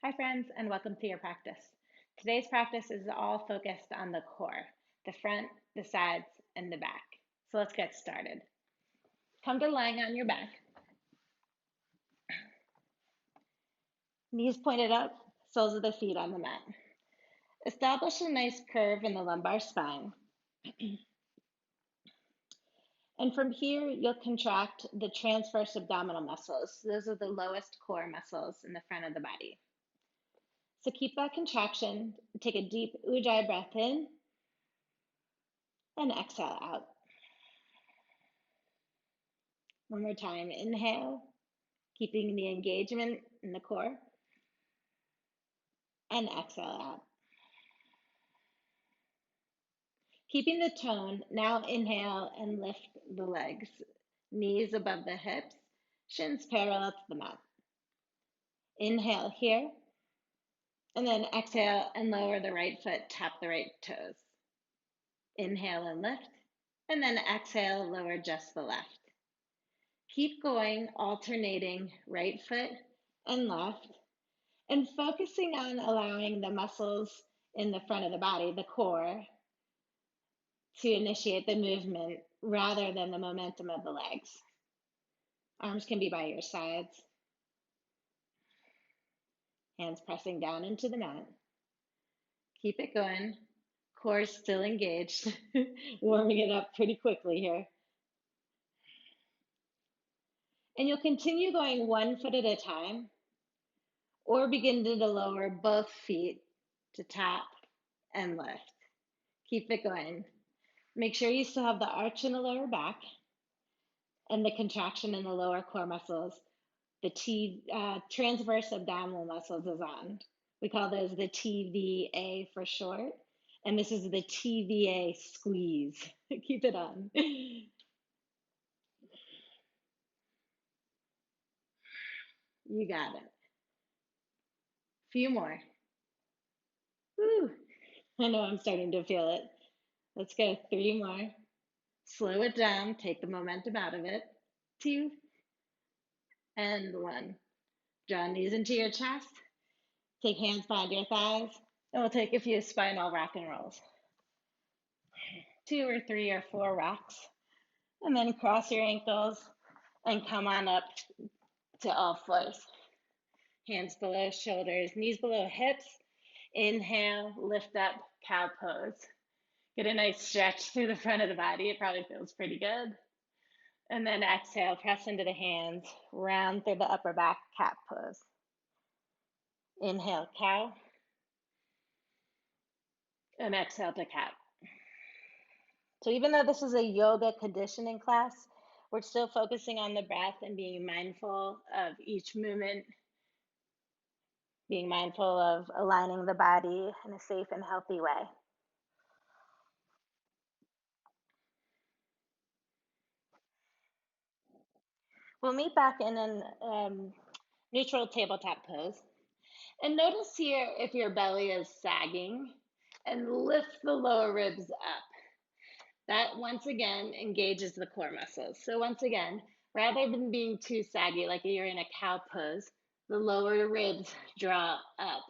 Hi, friends, and welcome to your practice. Today's practice is all focused on the core, the front, the sides, and the back. So let's get started. Come to lying on your back, knees pointed up, soles of the feet on the mat. Establish a nice curve in the lumbar spine. And from here, you'll contract the transverse abdominal muscles. Those are the lowest core muscles in the front of the body. So keep that contraction. Take a deep Ujjayi breath in and exhale out. One more time. Inhale, keeping the engagement in the core, and exhale out. Keeping the tone, now inhale and lift the legs, knees above the hips, shins parallel to the mat. Inhale here, and then exhale and lower the right foot, tap the right toes. Inhale and lift, and then exhale, lower just the left. Keep going, alternating right foot and left, and focusing on allowing the muscles in the front of the body, the core, to initiate the movement rather than the momentum of the legs. Arms can be by your sides, hands pressing down into the mat. Keep it going. Core still engaged, warming it up pretty quickly here. And you'll continue going one foot at a time, or begin to lower both feet to tap and lift. Keep it going. Make sure you still have the arch in the lower back and the contraction in the lower core muscles. The transverse abdominal muscles is on. We call those the TVA for short. And this is the TVA squeeze. Keep it on. You got it. Few more. Woo. I know I'm starting to feel it. Let's go. Three more. Slow it down. Take the momentum out of it. Two and one. Draw knees into your chest. Take hands behind your thighs. And we'll take a few spinal rock and rolls. 2 or 3 or 4 rocks. And then cross your ankles and come on up to all fours. Hands below shoulders, knees below hips. Inhale, lift up, cow pose. Get a nice stretch through the front of the body. It probably feels pretty good. And then exhale, press into the hands, round through the upper back, cat pose. Inhale, cow. And exhale to cat. So even though this is a yoga conditioning class, we're still focusing on the breath and being mindful of each movement, being mindful of aligning the body in a safe and healthy way. We'll meet back in an neutral tabletop pose. And notice here if your belly is sagging and lift the lower ribs up. That once again engages the core muscles. So once again, rather than being too saggy like you're in a cow pose, the lower ribs draw up,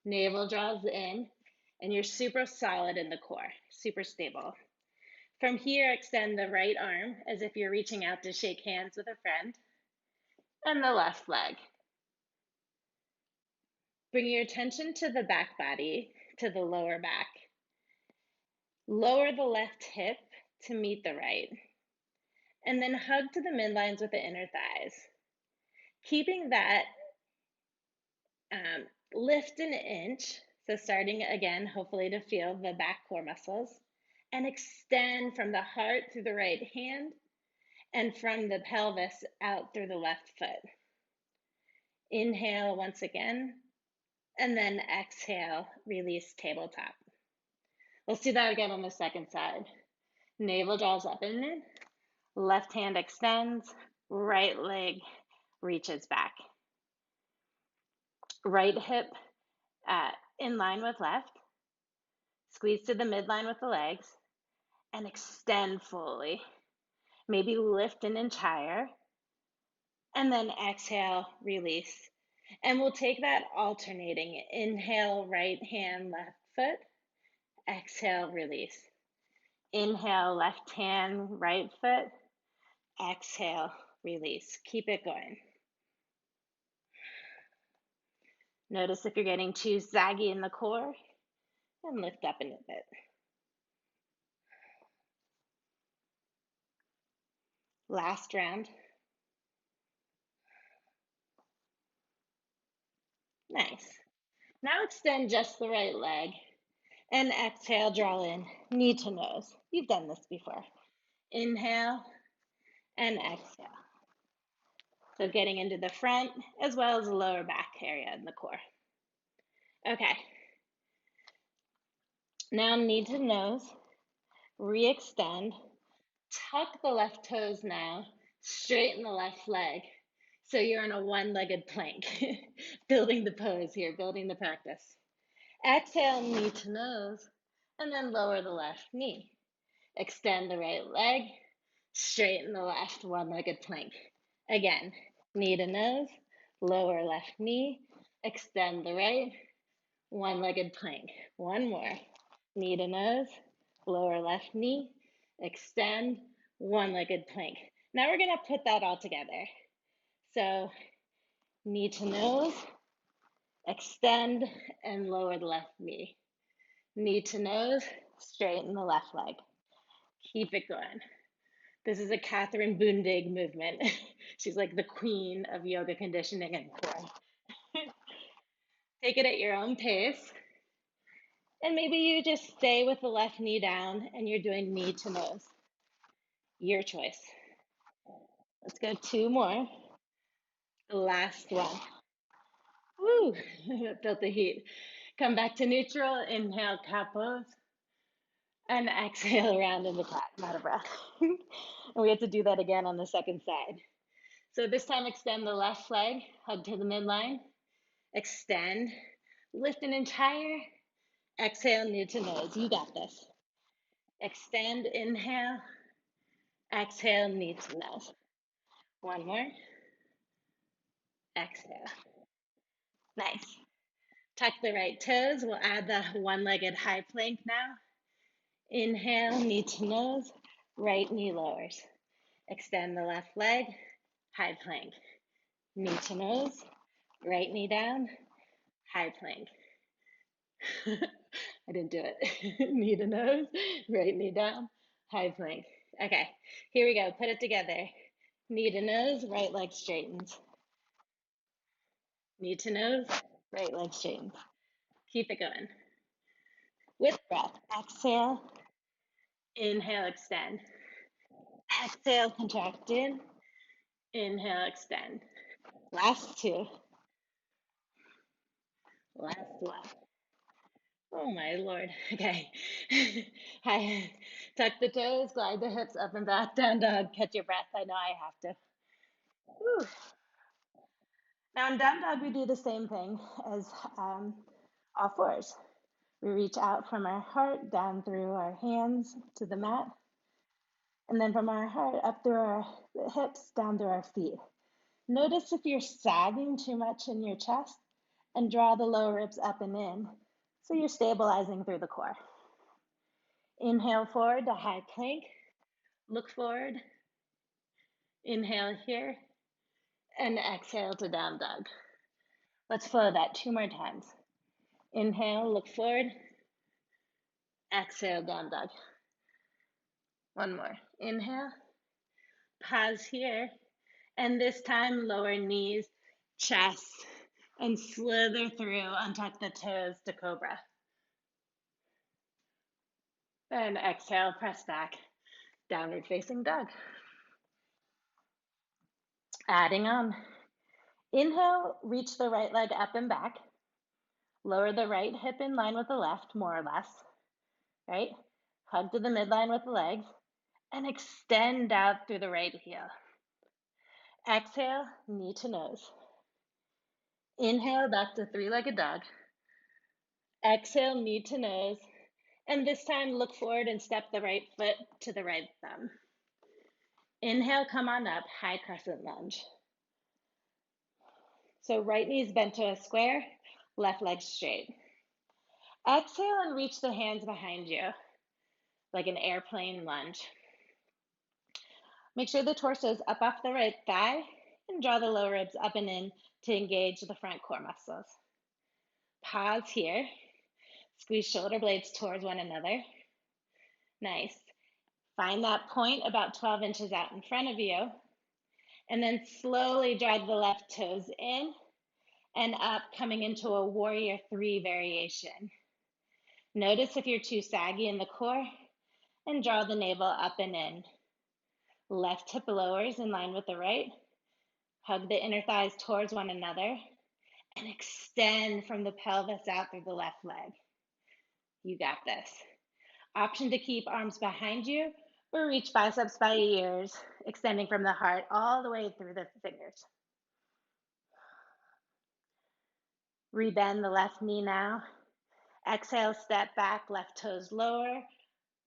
navel draws in, and you're super solid in the core, super stable. From here, extend the right arm as if you're reaching out to shake hands with a friend, and the left leg. Bring your attention to the back body, to the lower back. Lower the left hip to meet the right, and then hug to the midlines with the inner thighs. Keeping that lift an inch, so starting again, hopefully to feel the back core muscles, and extend from the heart through the right hand and from the pelvis out through the left foot. Inhale once again, and then exhale, release tabletop. Let's do that again on the second side. Navel draws up in, left hand extends, right leg reaches back. Right hip in line with left, squeeze to the midline with the legs, and extend fully. Maybe lift an inch higher, and then exhale, release. And we'll take that alternating. Inhale, right hand, left foot. Exhale, release. Inhale, left hand, right foot. Exhale, release. Keep it going. Notice if you're getting too saggy in the core and lift up a bit. Last round. Nice. Now extend just the right leg and exhale, draw in, knee to nose. You've done this before. Inhale and exhale. So getting into the front as well as the lower back area in the core. Okay. Now knee to nose, re-extend, tuck the left toes now, straighten the left leg. So you're in a one-legged plank, building the pose here, building the practice. Exhale, knee to nose, and then lower the left knee. Extend the right leg, straighten the left one-legged plank. Again, knee to nose, lower left knee, extend the right, one-legged plank. One more. Knee to nose, lower left knee, extend, one-legged plank. Now we're gonna put that all together. So knee to nose, extend and lower the left knee. Knee to nose, straighten the left leg. Keep it going. This is a Catherine Bundig movement. She's like the queen of yoga conditioning and core. Take it at your own pace. And maybe you just stay with the left knee down and you're doing knee to nose. Your choice. Let's go two more. The last one. Woo! Felt the heat. Come back to neutral. Inhale, cat pose. And exhale around in the cat. Not a breath. And we have to do that again on the second side. So this time extend the left leg, hug to the midline. Extend. Lift an entire. Exhale, knee to nose. You got this. Extend, inhale. Exhale, knee to nose. One more. Exhale. Nice. Tuck the right toes. We'll add the one-legged high plank now. Inhale, knee to nose. Right knee lowers. Extend the left leg. High plank. Knee to nose. Right knee down. High plank. I didn't do it. Knee to nose. Right knee down. High plank. Okay, here we go. Put it together. Knee to nose. Right leg straightens. Knee to nose. Right leg straightens. Keep it going. With breath, exhale, inhale, extend. Exhale, contract in. Inhale, extend. Last two. Last one. Oh my Lord. Okay. Hi. Tuck the toes, glide the hips up and back, down dog. Catch your breath. I know I have to. Whew. Now in down dog, we do the same thing as all fours. We reach out from our heart down through our hands to the mat. And then from our heart up through our hips, down through our feet. Notice if you're sagging too much in your chest and draw the lower ribs up and in. So you're stabilizing through the core. Inhale forward to high plank. Look forward. Inhale here. And exhale to down dog. Let's flow that two more times. Inhale, look forward. Exhale, down dog. One more. Inhale. Pause here. And this time, lower knees, chest, and slither through, untuck the toes to cobra. And exhale, press back, downward facing dog. Adding on. Inhale, reach the right leg up and back. Lower the right hip in line with the left, more or less, right? Hug to the midline with the legs and extend out through the right heel. Exhale, knee to nose. Inhale, back to three-legged dog. Exhale, knee to nose. And this time, look forward and step the right foot to the right thumb. Inhale, come on up, high crescent lunge. So right knee is bent to a square, left leg straight. Exhale and reach the hands behind you like an airplane lunge. Make sure the torso is up off the right thigh and draw the low ribs up and in to engage the front core muscles. Pause here. Squeeze shoulder blades towards one another. Nice. Find that point about 12 inches out in front of you. And then slowly drag the left toes in and up, coming into a warrior 3 variation. Notice if you're too saggy in the core and draw the navel up and in. Left hip lowers in line with the right. Hug the inner thighs towards one another and extend from the pelvis out through the left leg. You got this. Option to keep arms behind you or reach biceps by ears, extending from the heart all the way through the fingers. Rebend the left knee now. Exhale, step back, left toes lower,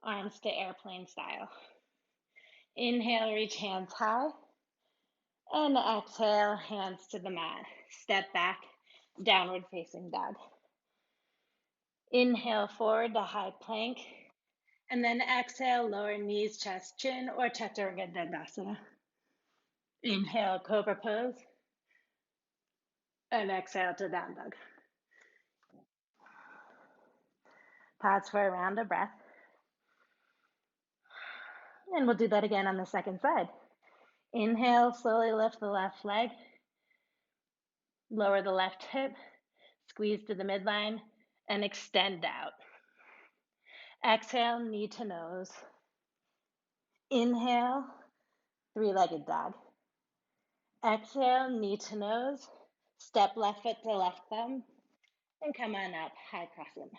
arms to airplane style. Inhale, reach hands high. And exhale, hands to the mat. Step back, downward facing dog. Inhale, forward to high plank. And then exhale, lower knees, chest, chin, or Chaturanga Dandasana. Inhale, cobra pose. And exhale to down dog. Pause for a round of breath. And we'll do that again on the second side. Inhale, slowly lift the left leg. Lower the left hip. Squeeze to the midline and extend out. Exhale, knee to nose. Inhale, three-legged dog. Exhale, knee to nose. Step left foot to left thumb. And come on up, high crescent.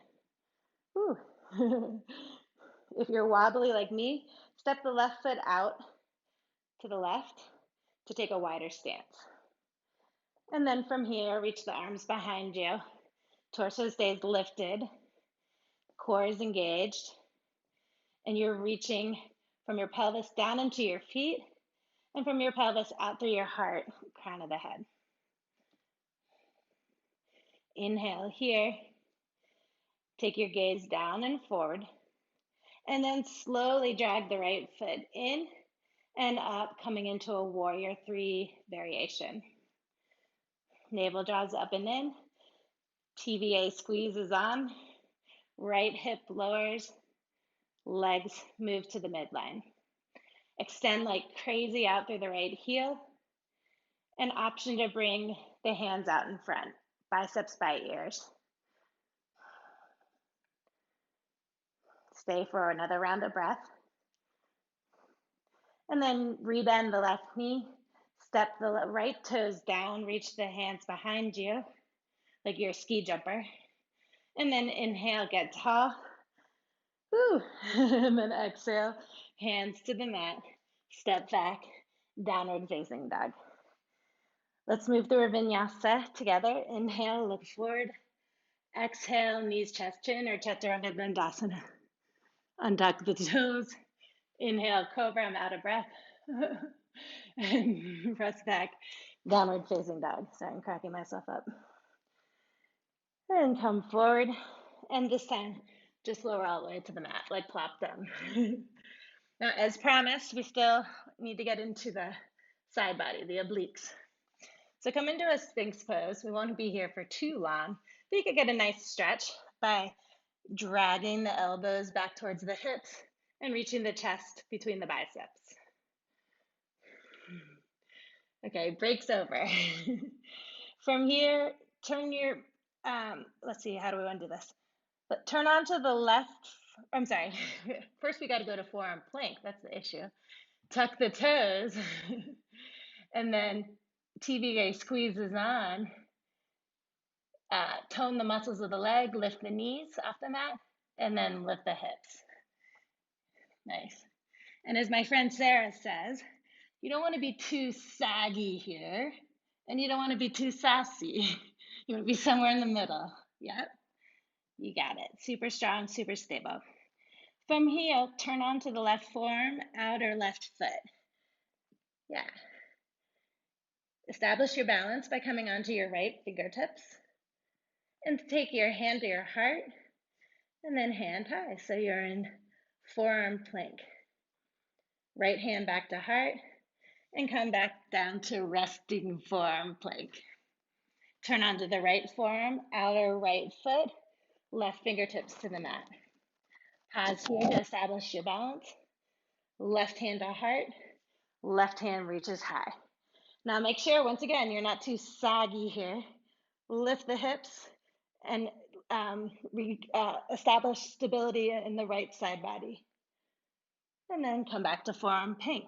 If you're wobbly like me, step the left foot out to the left to take a wider stance. And then from here, reach the arms behind you. Torso stays lifted. Core is engaged. And you're reaching from your pelvis down into your feet and from your pelvis out through your heart, crown of the head. Inhale here. Take your gaze down and forward. And then slowly drag the right foot in and up, coming into a warrior 3 variation. Navel draws up and in. TVA squeezes on. Right hip lowers. Legs move to the midline. Extend like crazy out through the right heel. An option to bring the hands out in front, biceps by ears. Stay for another round of breath. And then rebend the left knee. Step the right toes down, reach the hands behind you, like you're a ski jumper. And then inhale, get tall. Woo. And then exhale, hands to the mat, step back, downward facing dog. Let's move through a vinyasa together. Inhale, look forward. Exhale, knees, chest, chin, or Chaturanga Dandasana. Untuck the toes. Inhale, cobra, I'm out of breath. And press back, downward facing dog. Sorry, I'm cracking myself up. And come forward. And this time, just lower all the way to the mat, like plop down. Now, as promised, we still need to get into the side body, the obliques. So come into a Sphinx pose. We won't be here for too long, but you could get a nice stretch by dragging the elbows back towards the hips and reaching the chest between the biceps. Okay, breaks over. From here, turn your, let's see, how do we want to do this? But turn onto the left, I'm sorry. First we got to go to forearm plank. That's the issue. Tuck the toes. And then TVA squeezes on. Tone the muscles of the leg, lift the knees off the mat, and then lift the hips. Nice. And as my friend Sarah says, you don't want to be too saggy here, and you don't want to be too sassy. You want to be somewhere in the middle. Yep, you got it. Super strong, super stable. From here, turn onto the left forearm, outer left foot. Yeah. Establish your balance by coming onto your right fingertips and take your hand to your heart and then hand high. So you're in forearm plank. Right hand back to heart and come back down to resting forearm plank. Turn onto the right forearm, outer right foot, left fingertips to the mat. Pause here to establish your balance. Left hand to heart, left hand reaches high. Now make sure, once again, you're not too saggy here. Lift the hips and establish stability in the right side body. And then come back to forearm plank.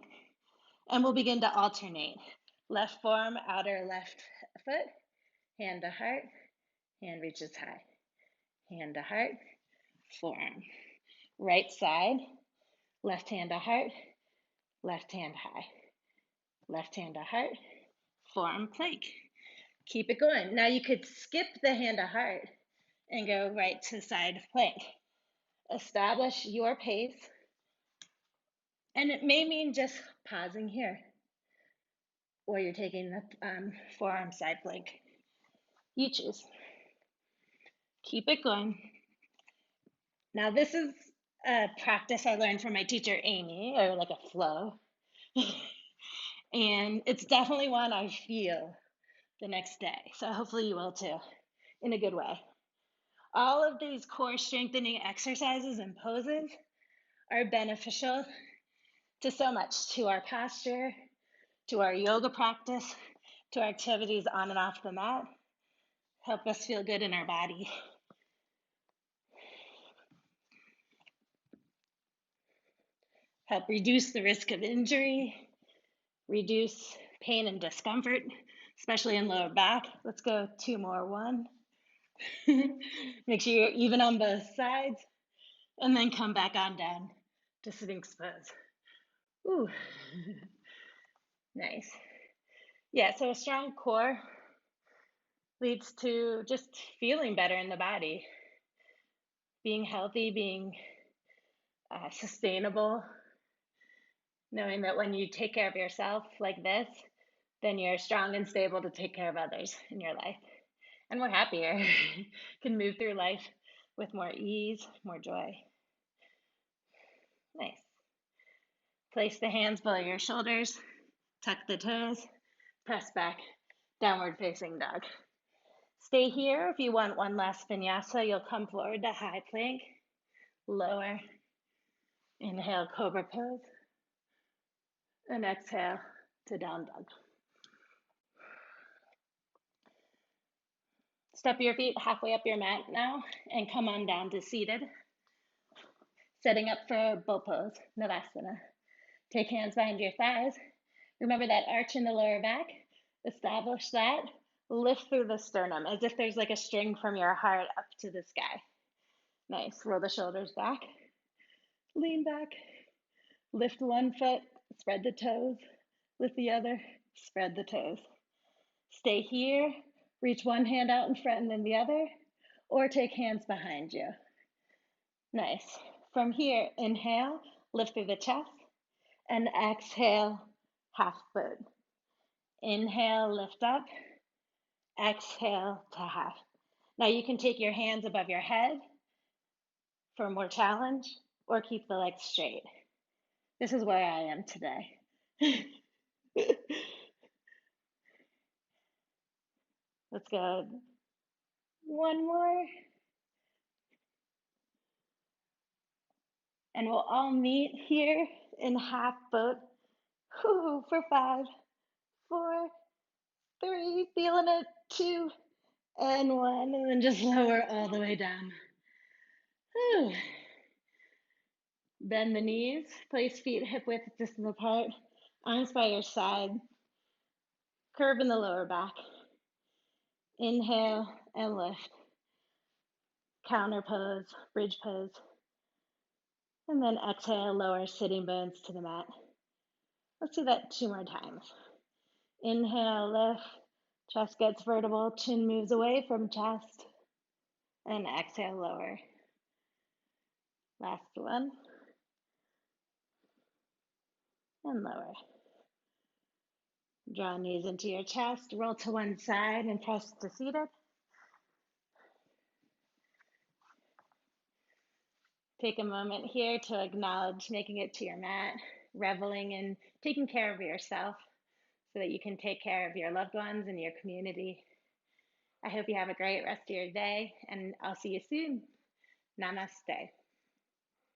And we'll begin to alternate. Left forearm, outer left foot, hand to heart, hand reaches high. Hand to heart, forearm. Right side, left hand to heart, left hand high. Left hand to heart, forearm plank. Keep it going. Now you could skip the hand to heart and go right to side plank. Establish your pace. And it may mean just pausing here, or you're taking the forearm side plank. You choose. Keep it going. Now this is a practice I learned from my teacher, Amy, or like a flow. And it's definitely one I feel the next day. So hopefully you will too, in a good way. All of these core strengthening exercises and poses are beneficial to so much, to our posture, to our yoga practice, to our activities on and off the mat. Help us feel good in our body. Help reduce the risk of injury, reduce pain and discomfort, especially in lower back. Let's go 2 more. 1. Make sure you're even on both sides, and then come back on down to Sphinx pose. Ooh, nice. Yeah, so a strong core leads to just feeling better in the body, being healthy, being sustainable, knowing that when you take care of yourself like this, then you're strong and stable to take care of others in your life. And we're happier, can move through life with more ease, more joy. Nice. Place the hands below your shoulders, tuck the toes, press back, downward facing dog. Stay here. If you want one last vinyasa, you'll come forward to high plank, lower, inhale, cobra pose, and exhale to down dog. Step your feet halfway up your mat now and come on down to seated. Setting up for bow pose, Navasana. Take hands behind your thighs. Remember that arch in the lower back. Establish that. Lift through the sternum as if there's like a string from your heart up to the sky. Nice. Roll the shoulders back. Lean back. Lift one foot. Spread the toes. Lift the other. Spread the toes. Stay here. Reach one hand out in front and then the other. Or take hands behind you. Nice. From here, inhale. Lift through the chest. And exhale, half boat. Inhale, lift up. Exhale to half. Now you can take your hands above your head for more challenge or keep the legs straight. This is where I am today. Let's go. One more. And we'll all meet here in half boat. For 5, 4, 3, feeling it, 2, and 1, and then just lower all the way down. Bend the knees, place feet hip width distance apart, arms by your side, curve in the lower back. Inhale and lift. Counter pose, bridge pose. And then exhale, lower sitting bones to the mat. Let's do that 2 more times. Inhale, lift, chest gets vertical, chin moves away from chest. And exhale, lower. Last one. And lower. Draw knees into your chest, roll to one side and press to seated. Take a moment here to acknowledge making it to your mat, reveling in taking care of yourself so that you can take care of your loved ones and your community. I hope you have a great rest of your day, and I'll see you soon. Namaste.